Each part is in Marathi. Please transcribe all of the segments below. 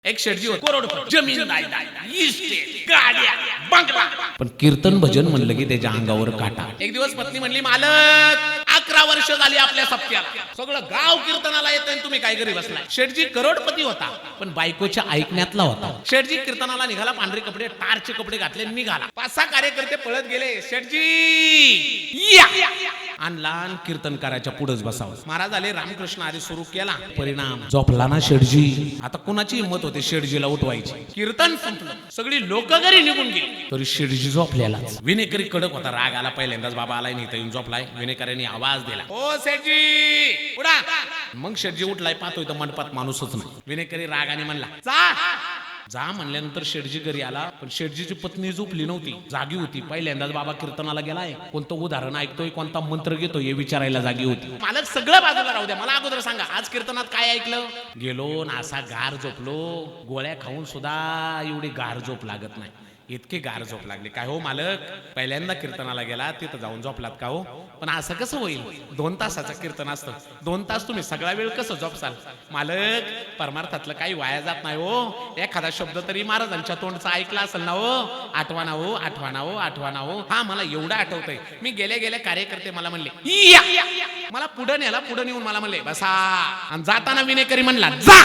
एक शेटजी होते, करोडपती, जमीन इस्टेट, गाड्या, बंगला. पण कीर्तन भजन म्हणलं की त्याच्या अंगावर काटा. एक दिवस पत्नी म्हणली, मालक 11 वर्ष झाली आपल्या सप्त्याला, सगळं गाव कीर्तनाला येतंय, तुम्ही काय घरी बसलाय. शेटजी करोडपती होता पण बायकोच्या ऐकण्यातला होता. शेटजी कीर्तनाला निघाला, पांढरे कपडे, टारचे कपडे घातले, निघाला. 5-6 कार्यकर्ते पळत गेले, शेटजी या आणला कीर्तनकाराच्या पुढेच बसावं. महाराज आले, रामकृष्ण हरी सुरू केला, परिणाम झोपला ना शेटजी. आता कुणाची हिंमत होते शेटजीला उठवायची. कीर्तन संपलं, सगळी लोक घरी निघून गेली, तरी शेटजी झोपलेलाच. विनेकरी कडक होता, राग आला पहिल्यांदाच, बाबा आलाय नाही तर येऊन झोपलाय. विनेकऱ्यांनी आवाज दिला, ओ शेटजी उठा. मग शेटजी उठलाय, पाहतोय तर मंडपात माणूसच नाही. विनेकरी रागाने म्हणला, जा म्हणल्यानंतर शेटजी घरी आला, पण शेटजीची पत्नी झोपली नव्हती, जागी होती. पहिल्यांदाच बाबा कीर्तनाला गेलाय, कोणतं उदाहरण ऐकतोय, कोणता मंत्र घेतोय हे विचारायला जागी होती. मालक सगळं बाजूला राहू द्या, मला अगोदर सांगा आज कीर्तनात काय ऐकलं. गेलो ना असा गार झोपलो, गोळ्या खाऊन सुद्धा एवढी गार झोप लागत नाही, इतके गार झोप लागले. काय हो मालक, पहिल्यांदा कीर्तनाला गेला, तिथं जाऊन झोपलात का हो. पण असं कसं होईल, 2 तासाचं कीर्तन असतं, 2 तास तुम्ही सगळा वेळ कसं झोपसाल. मालक परमार्थातलं काही वाया जात नाही हो, एखादा शब्द तरी महाराजांच्या तोंडचा ऐकला असेल ना हो. आठवणा हो, आठवणा हो, आठवणा हो. हा मला एवढं आठवतंय, मी गेले कार्यकर्ते मला म्हणले या, मला पुढे नेला, पुढे नेऊन मला म्हणले बसा, आणि जाताना विनेकरी म्हणला जा.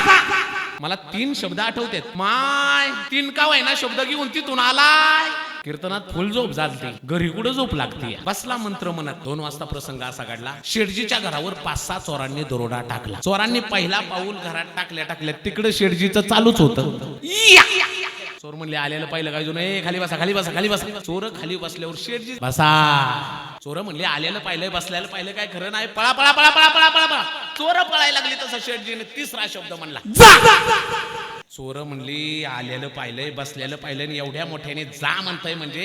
मला 3 शब्द आठवतात, माय 3 का ना शब्द घेऊन तिथून आलाय. कीर्तनात फुल झोप झालती, घरी कुठं झोप लागते. बसला मंत्र म्हणत. 2 वाजता प्रसंग असा घडला, शेटजीच्या घरावर 5-6 चोरांनी दरोडा टाकला. चोरांनी पहिला पाऊल घरात टाकल्या तिकडे शेटजीचं चालूच होतं. चोर म्हणले, आलेलं पहिलं काय जुनं, खाली बसा, खाली बसा, खाली बसा. चोर खाली बसल्यावर शेटजी बसा. चोर म्हणले, आलेलं पाहिलं, बसल्याला पाहिलं, काय खरं नाही, पळा पळा पळा पळा पळा पळा पळा. चोर पळायला लागली, तसं शेटजीने 3रा शब्द म्हणला, चोर म्हणली, आलेलं पाहिलंय, बसलेलं पाहिलं, एवढ्या मोठ्याने जा म्हणतंय म्हणजे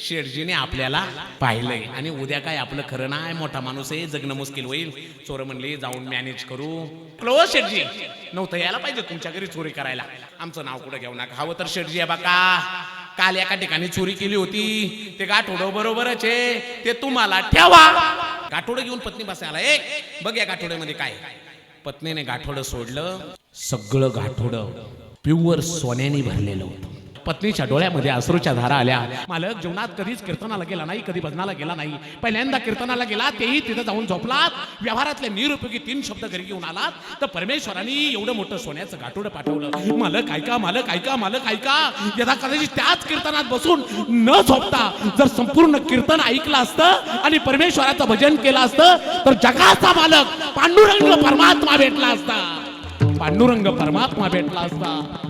शेटजीने आपल्याला पाहिलंय, आणि उद्या काय आपलं खरं नाही, मोठा माणूस आहे, जगणं मुश्किल होईल. चोर म्हणली, जाऊन मॅनेज करू. क्लोज शेटजी नव्हतं यायला पाहिजे तुमच्या घरी चोरी करायला, आमचं नाव कुठं घेऊ नका. हवं तर शेटजी आहे बघा, काल एका ठिकाणी चोरी केली होती, ते गाठोडं बरोबरच आहे, ते तुम्हाला ठेवा. गाठोडं घेऊन पत्नी बसायला, बघ या गाठोड्यामध्ये काय. पत्नीने गाठोडं सोडलं, सगळं गाठोडं प्युअर सोन्याने भरलेलं होतं. पत्नीच्या डोळ्यामध्ये अश्रूच्या धारा आल्या. मालक जीवनात कधीच कीर्तनाला गेला नाही, कधी भजनाला गेला नाही, पहिल्यांदा कीर्तनाला गेला, तेही तिथं जाऊन झोपलात. व्यवहारातले निरुपयोगी 3 शब्द घरी घेऊन आलात, तर परमेश्वराने एवढं मोठं सोन्याचं गाठोडं पाठवलं. मालक ऐका, मालक ऐका, मालक ऐका. यदा कदाचित त्याच कीर्तनात बसून न झोपता जर संपूर्ण कीर्तन ऐकलं असतं आणि परमेश्वराचं भजन केलं असतं, तर जगाचा मालक पांडुरंग परमात्मा भेटला असता, पांडुरंग परमात्मा भेटला असता.